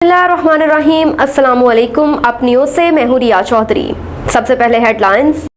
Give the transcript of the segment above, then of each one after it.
बिस्मिल्लाहिर्रहमानिर्रहीम। अस्सलामुअलैकुम। अब न्यूज़ से मैं हूं रिया चौधरी। सबसे पहले हेडलाइंस।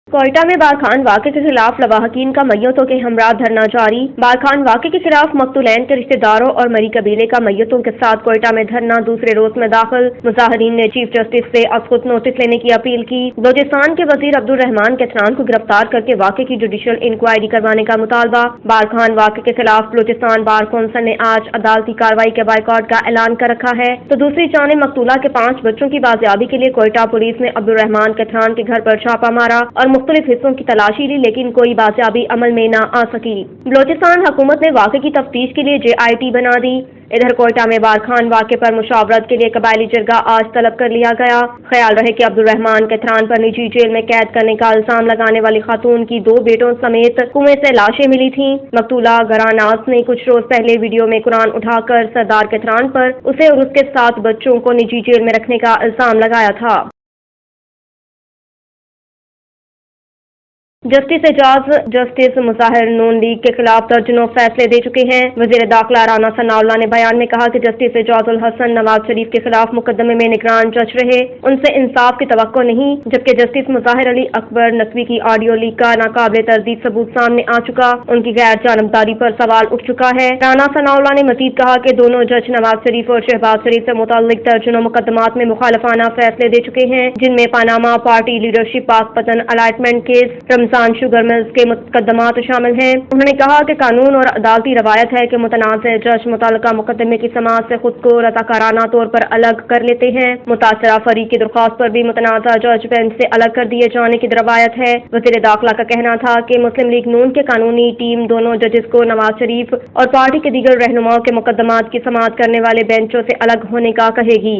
कोयटा में बारखान वाक़े के खिलाफ लवाहकीन का मैयतों के हमरा धरना जारी। बारखान वाक़े के खिलाफ मकतूलैन के रिश्तेदारों और मरी कबीले का मैयतों के साथ कोयटा में धरना दूसरे रोज में दाखिल। मुजाहिरीन ने चीफ जस्टिस से अब खुद नोटिस लेने की अपील की। बलूचिस्तान के वजीर अब्दुल रहमान कैथरान को गिरफ्तार करके वाक़े की जुडिशल इंक्वायरी करवाने का मुतालबा। बारखान वाक़े के खिलाफ बलूचिस्तान बार कौंसिल ने आज अदालती कार्रवाई के बाइकॉट का ऐलान कर रखा है, तो दूसरी जानिब मकतूला के 5 बच्चों की बाजियाबी के लिए कोयटा पुलिस ने अब्दुल रहमान कैथरान के घर पर छापा मारा और मुख्तलिफ हिस्सों की तलाशी ली, लेकिन कोई बाजियाबी अमल में न आ सकी। बलूचिस्तान हुकूमत ने वाक़े की तफ्तीश के लिए JIT बना दी। इधर कोयटा में बारखान वाक़े पर मुशावरत के लिए कबायली जरगा आज तलब कर लिया गया। ख्याल रहे कि अब्दुल रहमान कैथरान पर निजी जेल में कैद करने का इल्जाम लगाने वाली खातून की 2 बेटों समेत कुएं से लाशें मिली थीं। मकतूला गरानास ने कुछ रोज पहले वीडियो में कुरान उठाकर सरदार कैथरान पर उसे और उसके 7 बच्चों को निजी जेल में रखने का इल्जाम लगाया था। जस्टिस एजाज जस्टिस मुजाहिर नून लीग के खिलाफ दर्जनों फैसले दे चुके हैं। वजीर दाखिला राना सनाउल्लाह ने बयान में कहा कि जस्टिस एजाजुल हसन नवाज शरीफ के खिलाफ मुकदमे में निगरान जज रहे, उनसे इंसाफ की तवक्को नहीं, जबकि जस्टिस मुजाहिर अली अकबर नकवी की ऑडियो लीक का नाकाबिले तर्दीद सबूत सामने आ चुका, उनकी गैर जानबदारी पर सवाल उठ चुका है। राना सनाउल्लाह ने मजीद कहा कि दोनों जज नवाज शरीफ और शहबाज शरीफ से मुताल्लिक दर्जनों मुकदमात में मुखालफाना फैसले दे चुके हैं, जिनमें Panama party leadership Pakpattan allotment case, Ramzan sugar mills के मुकदमात शामिल हैं। उन्होंने कहा कि कानून और अदालती रवायत है कि मुतनाज़ जज मुतल्लिका मुकदमे की समाअत से खुद को रज़ाकाराना तौर पर अलग कर लेते हैं। मुतासरा फरीक की दरख्वास्त पर भी मुतनाज़ा जज बेंच से अलग कर दिए जाने की रवायत है। वज़ीर दाखिला का कहना था कि मुस्लिम लीग नून के कानूनी टीम दोनों जजेस को नवाज शरीफ और पार्टी के दीगर रहनुमाओं के मुकदमात की समाअत करने वाले बेंचों से अलग होने का कहेगी।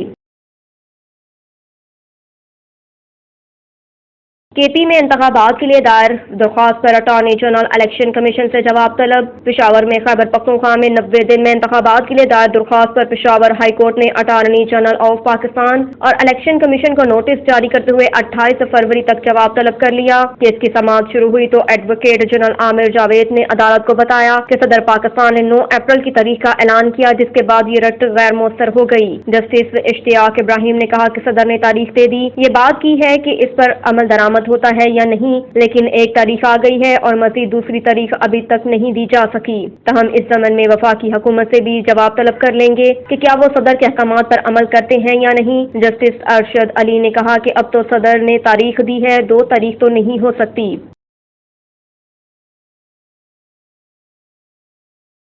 KP में इंतखाबात के लिए दायर दरख्वास्त पर अटॉर्नी जनरल इलेक्शन कमीशन से जवाब तलब। पेशावर में खैबर पख्तूनख्वा में 90 दिन में इंतखाबात के लिए दायर दरख्वास्त पर पेशावर हाई कोर्ट ने अटॉर्नी जनरल ऑफ पाकिस्तान और इलेक्शन कमीशन को नोटिस जारी करते हुए 28 फरवरी तक जवाब तलब कर लिया। केस की समाअत शुरू हुई तो एडवोकेट जनरल आमिर जावेद ने अदालत को बताया कि सदर पाकिस्तान ने 9 अप्रैल की तारीख का ऐलान किया, जिसके बाद ये रट गैर मौसर हो गई। जस्टिस इश्तियाक इब्राहिम ने कहा कि सदर ने तारीख दे दी, ये बात की है कि इस पर अमल दरामद होता है या नहीं, लेकिन एक तारीख आ गई है और मज़ीद दूसरी तारीख अभी तक नहीं दी जा सकी। तहम इस ज़मन में वफाकी हुकूमत से भी जवाब तलब कर लेंगे कि क्या वो सदर के अहकामात पर अमल करते हैं या नहीं। जस्टिस अरशद अली ने कहा कि अब तो सदर ने तारीख दी है, 2 तारीख तो नहीं हो सकती।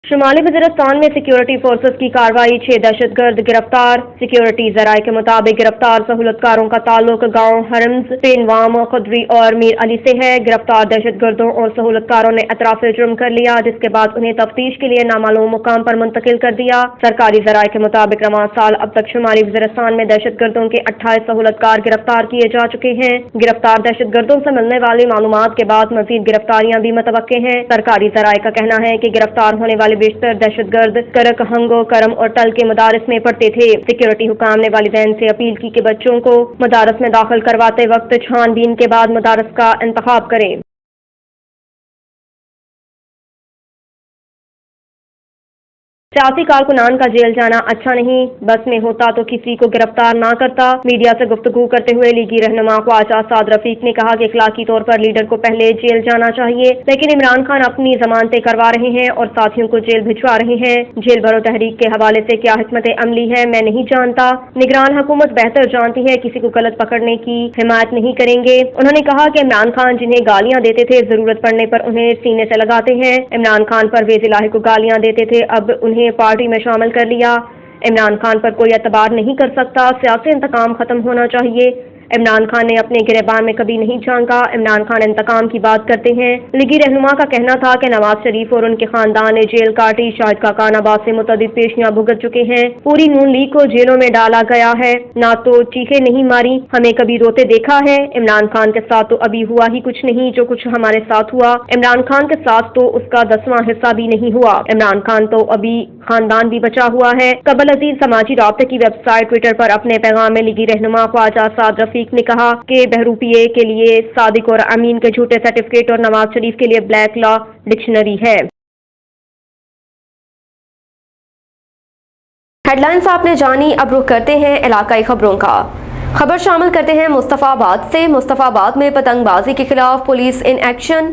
शुमाली वज़ीरिस्तान में सिक्योरिटी फोर्सेस की कार्रवाई, 6 दहशतगर्द गिरफ्तार। सिक्योरिटी जराये के मुताबिक गिरफ्तार सहूलतकारों का ताल्लुक गाँव हरम्स, पेनवाम, खदरी और मीर अली से है। गिरफ्तार दहशतगर्दों और सहूलतकारों ने एतराफ़ जुर्म कर लिया, जिसके बाद उन्हें तफ्तीश के लिए नामालूम मुकाम पर मुंतकिल कर दिया। सरकारी जराये के मुताबिक रवां साल अब तक शुमाली वज़ीरिस्तान में दहशतगर्दों के 28 सहूलतकार गिरफ्तार किए जा चुके हैं। गिरफ्तार दहशतगर्दों से मिलने वाली मालूमात के बाद मजीद गिरफ्तारियां भी मुतवक्के हैं। सरकारी जराये का कहना है कि गिरफ्तार होने वाले बेशतर दहशतगर्द करक, हंगो, करम और टल के मदारस में पढ़ते थे। सिक्योरिटी हुकाम ने वालिदैन से अपील की कि बच्चों को मदारस में दाखिल करवाते वक्त छानबीन के बाद मदारस का इंतखाब करें। सियासी कारकुनान का जेल जाना अच्छा नहीं, बस में होता तो किसी को गिरफ्तार ना करता। मीडिया से गुफ्तगू करते हुए लीगी रहनुमा ख्वाजा साद रफीक ने कहा कि इखलाकी तौर पर लीडर को पहले जेल जाना चाहिए, लेकिन इमरान खान अपनी जमानतें करवा रहे हैं और साथियों को जेल भिजवा रहे हैं। जेल भरो तहरीक के हवाले से क्या हिकमत अमली है, मैं नहीं जानता। निगरान हुकूमत बेहतर जानती है, किसी को गलत पकड़ने की हिमायत नहीं करेंगे। उन्होंने कहा कि इमरान खान जिन्हें गालियां देते थे, जरूरत पड़ने पर उन्हें सीने से लगाते हैं। इमरान खान परवेज इलाही को गालियां देते थे, अब उन्हें पार्टी में शामिल कर लिया। इमरान खान पर कोई एतबार नहीं कर सकता, सियासी इंतकाम खत्म होना चाहिए। इमरान खान ने अपने गिरबान में कभी नहीं झांका, इमरान खान इंतकाम की बात करते हैं। लीगी रहनुमा का कहना था कि नवाज शरीफ और उनके खानदान ने जेल काटी, शाहिद खाकान अब्बास से मुतअद्दिद पेशियां भुगत चुके हैं। पूरी नून लीग को जेलों में डाला गया है, ना तो चीखें नहीं मारी, हमें कभी रोते देखा है। इमरान खान के साथ तो अभी हुआ ही कुछ नहीं जो कुछ हमारे साथ हुआ। इमरान खान के साथ तो उसका 10वां हिस्सा भी नहीं हुआ। इमरान खान तो अभी खानदान भी बचा हुआ है। कबल अजीज समाजी राब्ते की वेबसाइट ट्विटर पर अपने पैगाम में लीगी रहनुमा ख्वाजा साद रफीक ने कहा कि बहरूपिये के लिए सादिक और अमीन के झूठे सर्टिफिकेट और नवाज शरीफ के लिए ब्लैक लॉ डिक्शनरी है। हेडलाइंस आपने जानी, अब रुख करते हैं इलाकाई खबरों का। खबर शामिल करते हैं मुस्तफाबाद से। मुस्तफाबाद में पतंगबाजी के खिलाफ पुलिस इन एक्शन।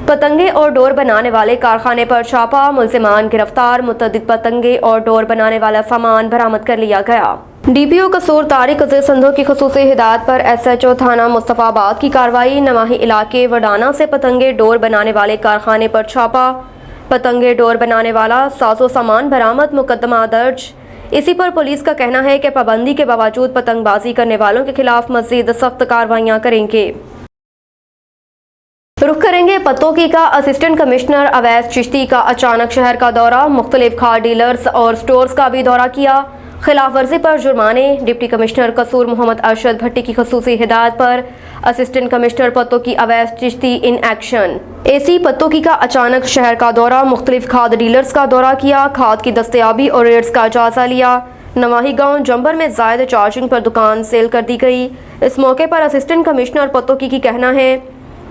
पतंगे और डोर बनाने वाले कारखाने पर छापा, मुल्जिमान गिरफ्तार, मुतअद्दिद पतंगे और डोर बनाने वाला सामान बरामद कर लिया गया। डीपीओ कसूर तारिक अजीज संधू की खुसूसी हिदायत पर एसएचओ थाना मुस्तफाबाद की कार्रवाई। नवाही इलाके वडाना से पतंगे डोर बनाने वाले कारखाने पर छापा, पतंगे डोर बनाने वाला साजो सामान बरामद, मुकदमा दर्ज। इसी पर पुलिस का कहना है कि पाबंदी के बावजूद पतंगबाजी करने वालों के खिलाफ मजीद सख्त कार्रवाइयां करेंगे। रुख करेंगे पतोकी का। असिस्टेंट कमिश्नर अवैस चिश्ती का अचानक शहर का दौरा, मुख्तलिफ खाद डीलर्स और स्टोर्स का भी दौरा किया। खिलाफ वर्जी पर जुर्माने। डिप्टी कमिश्नर कसूर मोहम्मद अरशद भट्टी की खुसूसी हिदायत पर assistant commissioner Pattoki Awais Chishti in action. AC Pattoki का अचानक शहर का दौरा, मुख्तलिफ खाद डीलर्स का दौरा किया, खाद की दस्तयाबी और रेट्स का जायजा लिया। नवाही गांव जंबर में जायद चार्जिंग पर दुकान सेल कर दी गई। इस मौके पर असिस्टेंट कमिश्नर पतोकी की कहना है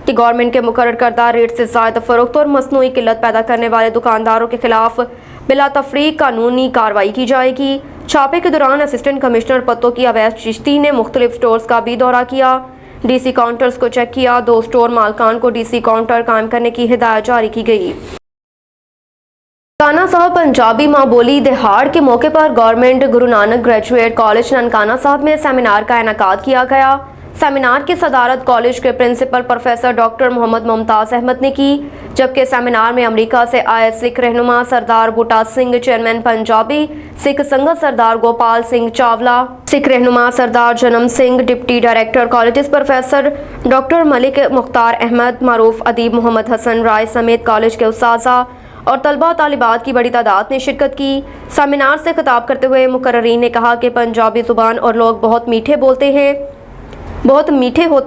कि गवर्नमेंट के मुकर्रर करदा रेट से ज़ायद फरोख्त और मसनूई किल्लत पैदा करने वाले दुकानदारों के खिलाफ बिला तफरीक कानूनी कार्रवाई की जाएगी। छापे के दौरान असिस्टेंट कमिश्नर पतोकी अवैस चिश्ती ने मुख्तलिफ स्टोर्स का भी दौरा किया, डीसी काउंटर्स को चेक किया। 2 स्टोर मालकान को डीसी काउंटर कायम करने की हिदायत जारी की गई। ननकाना साहब पंजाबी माँ बोली दिहाड़ के मौके पर government Guru Nanak graduate college Nankana साहब में सेमिनार का इनेकाद किया गया। सेमिनार की सदारत कॉलेज के principal professor doctor Mohammad Mumtaz Ahmad ने की, जबकि सेमिनार में अमेरिका से आए सिख रहनुमा सरदार बूटा सिंह, चेयरमैन पंजाबी सिख संगत सरदार गोपाल सिंह चावला, सिख रहनुमा Sardar Janam Singh, deputy director colleges professor doctor Malik Mukhtar Ahmad, मारूफ अदीब मोहम्मद हसन राय समेत कॉलेज के उस्ताज़ा और तलबा तालिबात की बड़ी तादाद ने शिरकत की। सेमिनार से खिताब करते हुए मुकर्ररीन ने कहा कि पंजाबी ज़ुबान और लोग बहुत मीठे होते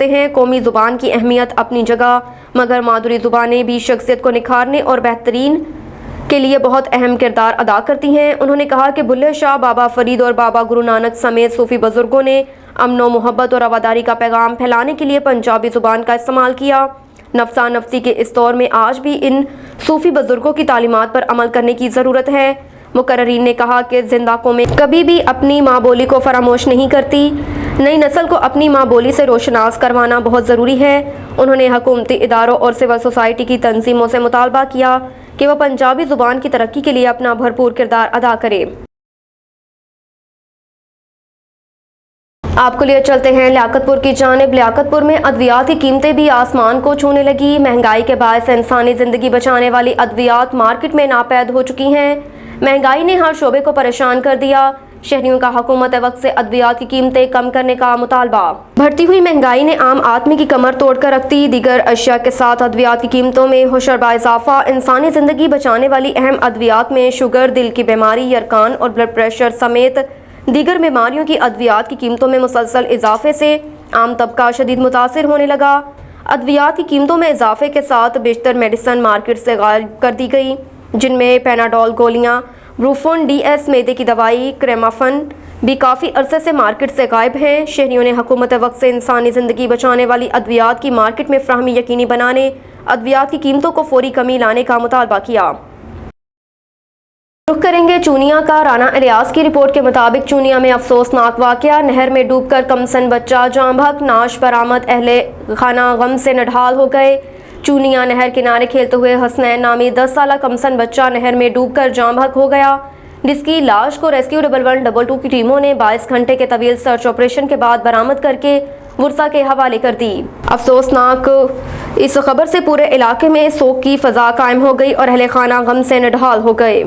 हैं। कौमी ज़ुबान की अहमियत अपनी जगह, मगर मादुरी ज़ुबानें भी शख्सियत को निखारने और बेहतरीन के लिए बहुत अहम किरदार अदा करती हैं। उन्होंने कहा कि बुल्ले शाह, बाबा फरीद और बाबा गुरु नानक समेत सूफ़ी बुज़ुर्गों ने अमन व मोहब्बत और रवादारी का पैगाम फैलाने के लिए पंजाबी ज़ुबान का इस्तेमाल किया। नफसा नफसी के इस दौर में आज भी इन सूफ़ी बुज़ुर्गों की तालीमात पर अमल करने की ज़रूरत है। मुकर्ररीन ने कहा कि जिंदा कौमें कभी भी अपनी माँ बोली को फरामोश नहीं करती। नई नस्ल को अपनी माँ बोली से रोशनास करवाना बहुत ज़रूरी है। उन्होंने हुकूमती इदारों और सिविल सोसाइटी की तंजीमों से मुतालबा किया कि वह पंजाबी ज़ुबान की तरक्की के लिए अपना भरपूर किरदार अदा करे। आपको लिए चलते हैं लियाकतपुर की जानिब। लियाकतपुर में अद्वियात की कीमतें भी आसमान को छूने लगी। महंगाई के बायस इंसानी ज़िंदगी बचाने वाली अद्वियात मार्केट में नापैद हो चुकी हैं। महंगाई ने हर शोबे को परेशान कर दिया। शहरियों का हुकूमत वक्त से अद्वियात की कीमतें कम करने का मुतालबा। बढ़ती हुई महंगाई ने आम आदमी की कमर तोड़ कर रख दी। दीगर अशिया के साथ अद्वियात की कीमतों में होशरबा इजाफा। इंसानी ज़िंदगी बचाने वाली अहम अद्वियात में शुगर, दिल की बीमारी, यरकान और ब्लड प्रेशर समेत दीगर बीमारियों की अद्वियात की कीमतों में मुसलसल इजाफे से आम तबका शदीद मुतासिर होने लगा। अद्वियात की कीमतों में इजाफे के साथ बेशतर मेडिसिन मार्केट से गायब कर दी गई, जिनमें पैनाडोल गोलियां, ब्रूफोन DS मैदे की दवाई, क्रेमाफन भी काफ़ी अरसे से मार्केट से गायब हैं। शहरियों ने हुकूमत वक्त से इंसानी ज़िंदगी बचाने वाली अद्वियात की मार्केट में फ्राहमी यकीनी बनाने, अद्वियात की कीमतों को फौरी कमी लाने का मुतालबा किया। रुख करेंगे चूनिया का। राना इलियास की रिपोर्ट के मुताबिक चूनिया में अफसोसनाक वाक़या, नहर में डूबकर कमसन बच्चा जाँ बहक, नाश बरामद, अहले खाना गम से नढाल हो गए। चूनिया नहर किनारे खेलते हुए हसनैन नामी 10 साला कमसन बच्चा नहर में डूबकर जाँ बहक हो गया, जिसकी लाश को रेस्क्यू 112 की टीमों ने 22 घंटे के तवील सर्च ऑपरेशन के बाद बरामद करके वर्सा के हवाले कर दी। अफसोसनाक इस खबर से पूरे इलाके में सोग की फ़ज़ा कायम हो गई और अहले खाना गम से नढाल हो गए।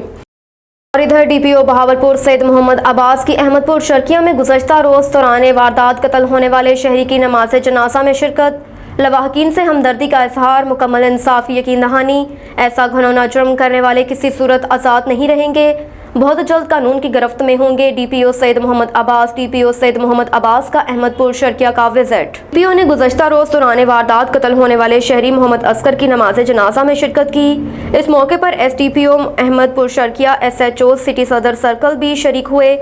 और इधर DPO बहावलपुर सैयद मोहम्मद अब्बास की अहमदपुर शर्किया में गुज़श्ता रोज़ दौरान वारदात कत्ल होने वाले शहरी की नमाज जनाजा में शिरकत। लवाहकीन से हमदर्दी का इजहार, मुकम्मल इंसाफ यकीन दहानी। ऐसा घनौना जुर्म करने वाले किसी सूरत आज़ाद नहीं रहेंगे, बहुत जल्द कानून की गिरफ्त में होंगे। DPO सैयद मोहम्मद अब्बास। DPO सैयद मोहम्मद अब्बास का अहमदपुर शर्किया का विजिट। DPO ने गुज़श्ता रोज़ दौरान वारदात कत्ल होने वाले शहरी मोहम्मद असगर की नमाज जनाजा में शिरकत की। इस मौके पर SDPO Ahmadpur Sharqia, SHO city Sadar circle भी शरीक हुए।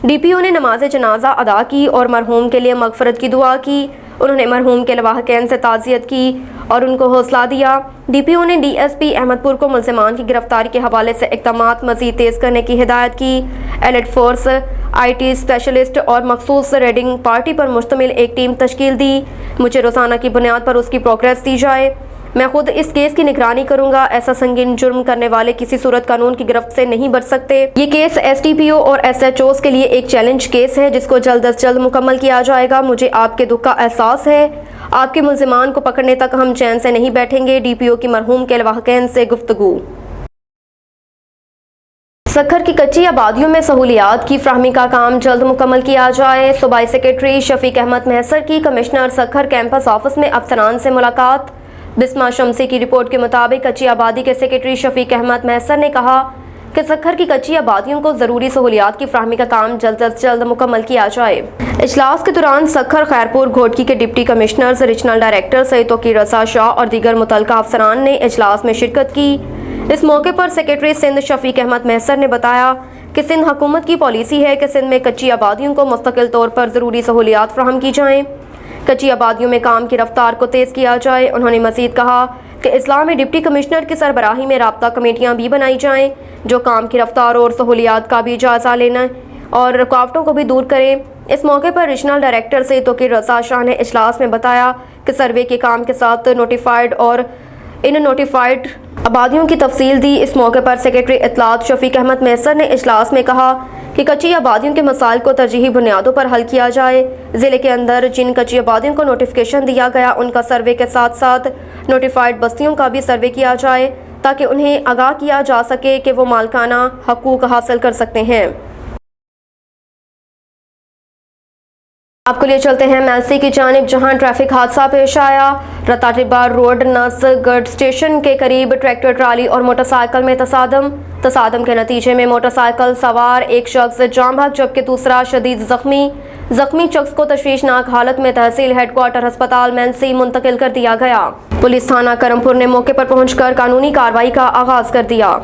DPO ने नमाज जनाजा अदा की और मरहूम के लिए मगफरत की दुआ की। उन्होंने मरहूम के लवाहकैन से ताज़ियत की اور ان کو حوصلہ دیا۔ ڈی پی او نے ڈی ایس پی احمد پور کو ملزمان کی گرفتاری کے حوالے سے اقدامات مزید تیز کرنے کی ہدایت کی۔ Elite force, I T specialist اور مخصوص ریڈنگ پارٹی پر مشتمل ایک ٹیم تشکیل دی۔ مجھے روزانہ کی بنیاد پر اس کی پروگریس دی جائے۔ میں خود اس کیس کی نگرانی کروں گا۔ ایسا سنگین جرم کرنے والے کسی صورت قانون کی گرفت سے نہیں بچ سکتے۔ یہ کیس ایس ٹی پی او اور ایس ایچ اوز کے لیے ایک چیلنج کیس ہے جس کو جلد از جلد مکمل کیا جائے گا۔ مجھے آپ کے دکھ کا احساس ہے۔ آپ کے ملزمان کو پکڑنے تک ہم چین سے نہیں بیٹھیں گے۔ ڈی پی او کی مرحوم کے لواحقین سے گفتگو۔ سکھر کی کچی آبادیوں میں سہولیات کی فراہمی کا کام جلد مکمل کیا جائے۔ صوبائی سیکریٹری شفیق احمد محسر کی کمشنر سکھر کیمپس آفس میں افسران سے ملاقات۔ بسمہ شمسی کی رپورٹ کے مطابق کچی آبادی کے سیکریٹری شفیق احمد محسر نے کہا کہ سکھر کی کچی آبادیوں کو ضروری سہولیات کی فراہمی کا کام جلد از جلد مکمل کیا جائے۔ اجلاس کے دوران سکھر خیرپور گھوٹکی کے ڈپٹی کمشنرز، ریجنل ڈائریکٹر سید توقیر رضا شاہ اور دیگر متعلقہ افسران نے اجلاس میں شرکت کی۔ اس موقع پر سیکریٹری سندھ شفیق احمد محسر نے بتایا کہ سندھ حکومت کی پالیسی ہے کہ سندھ میں کچی آبادیوں کو مستقل طور پر ضروری سہولیات فراہم کی جائیں، کچی آبادیوں میں کام کی رفتار کو تیز کیا جائے۔ انہوں نے مزید کہا کہ اضلاع میں ڈپٹی کمشنر کی سربراہی میں رابطہ کمیٹیاں بھی بنائی جائیں جو کام کی رفتار اور سہولیات کا بھی جائزہ لینا اور رکاوٹوں کو بھی دور کریں۔ اس موقع پر ریجنل ڈائریکٹر سید توقیر رضا شاہ نے اجلاس میں بتایا کہ سروے کے کام کے ساتھ نوٹیفائڈ اور ان نوٹیفائڈ آبادیوں کی تفصیل دی۔ اس موقع پر سیکریٹری اطلاعات شفیق احمد محسر نے اجلاس میں کہا کہ کچی آبادیوں کے مسائل کو ترجیحی بنیادوں پر حل کیا جائے۔ ضلع کے اندر جن کچی آبادیوں کو نوٹیفیکیشن دیا گیا ان کا سروے کے ساتھ ساتھ نوٹیفائڈ بستیوں کا بھی سروے کیا جائے تاکہ انہیں آگاہ کیا جا سکے کہ وہ مالکانہ حقوق حاصل کر سکتے ہیں۔ آپ کو لیے چلتے ہیں میلسی کی جانب جہاں ٹریفک حادثہ پیش آیا۔ رتاٹبہ روڈ نس گڑھ اسٹیشن کے قریب ٹریکٹر ٹرالی اور موٹر سائیکل میں تصادم کے نتیجے میں موٹر سائیکل سوار ایک شخص جاں بحق جبکہ دوسرا شدید زخمی شخص کو تشویشناک حالت میں تحصیل ہیڈ کوارٹر ہسپتال میلسی منتقل کر دیا گیا۔ پولیس تھانہ کرم پور نے موقع پر پہنچ کر قانونی کارروائی کا آغاز کر دیا۔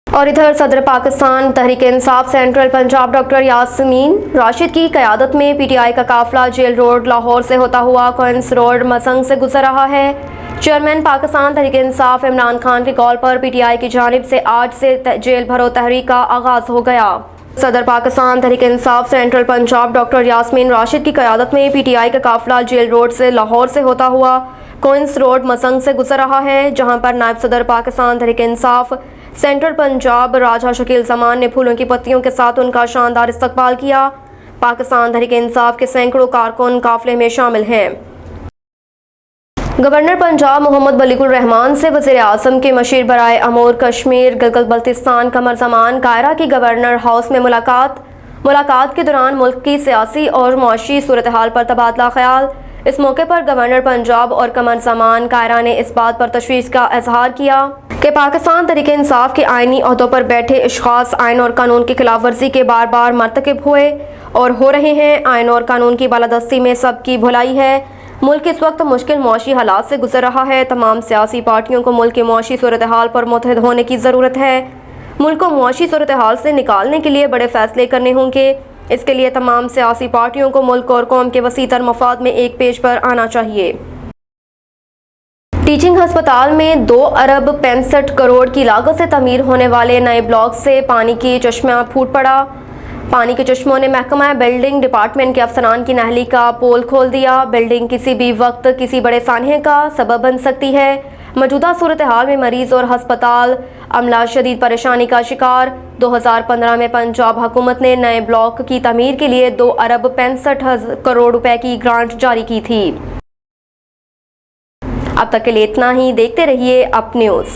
اور ادھر صدر پاکستان تحریک انصاف سینٹرل پنجاب ڈاکٹر یاسمین راشد کی قیادت میں پی ٹی آئی کا قافلہ جیل روڈ لاہور سے ہوتا ہوا کوئنس روڈ مسنگ سے گزر رہا ہے۔ چیئرمین پاکستان تحریک انصاف عمران خان کی کال پر پی ٹی آئی کی جانب سے آج سے جیل بھرو تحریک کا آغاز ہو گیا۔ صدر پاکستان تحریک انصاف سینٹرل پنجاب ڈاکٹر یاسمین راشد کی قیادت میں پی ٹی آئی کا قافلہ جیل روڈ سے لاہور سے ہوتا ہوا کوئنس روڈ مسنگ سے گزر رہا ہے، جہاں پر نائب صدر پاکستان تحریک انصاف سینٹرل پنجاب راجہ شکیل زمان نے پھولوں کی پتیوں کے ساتھ ان کا شاندار استقبال کیا۔ پاکستان تحریک انصاف کے سینکڑوں کارکن قافلے میں شامل ہیں۔ گورنر پنجاب محمد بلیغ الرحمان سے وزیر اعظم کے مشیر برائے امور کشمیر گلگت بلتستان قمر زمان قاہرہ کی گورنر ہاؤس میں ملاقات کے دوران ملک کی سیاسی اور معاشی صورتحال پر تبادلہ خیال۔ اس موقع پر گورنر پنجاب اور قمر زمان قاہرہ نے اس بات پر تشویش کا اظہار کیا کہ پاکستان تحریک انصاف کے آئینی عہدوں پر بیٹھے اشخاص آئین اور قانون کی خلاف ورزی کے بار مرتکب ہوئے اور ہو رہے ہیں۔ آئین اور قانون کی بالادستی میں سب کی بھلائی ہے۔ ملک اس وقت مشکل معاشی حالات سے گزر رہا ہے۔ تمام سیاسی پارٹیوں کو ملک کے معاشی صورتحال پر متحد ہونے کی ضرورت ہے۔ ملک کو معاشی صورتحال سے نکالنے کے لیے بڑے فیصلے کرنے ہوں گے۔ اس کے لیے تمام سیاسی پارٹیوں کو ملک اور قوم کے وسیع تر مفاد میں ایک پیج پر آنا چاہیے۔ ٹیچنگ ہسپتال میں 2 ارب 65 کروڑ کی لاگت سے تعمیر ہونے والے نئے بلاک سے پانی کی چشمہ پھوٹ پڑا۔ پانی کے چشموں نے محکمہ بلڈنگ ڈپارٹمنٹ کے افسران کی نااہلی کا پول کھول دیا۔ بلڈنگ کسی بھی وقت کسی بڑے سانحے کا سبب بن سکتی ہے۔ موجودہ صورتحال میں مریض اور ہسپتال عملہ شدید پریشانی کا شکار۔ 2015 میں پنجاب حکومت نے نئے بلاک کی تعمیر کے لیے 2 ارب 65 کروڑ روپے کی گرانٹ جاری کی تھی۔ اب تک کے لیے اتنا ہی۔ دیکھتے رہیے اپ نیوز۔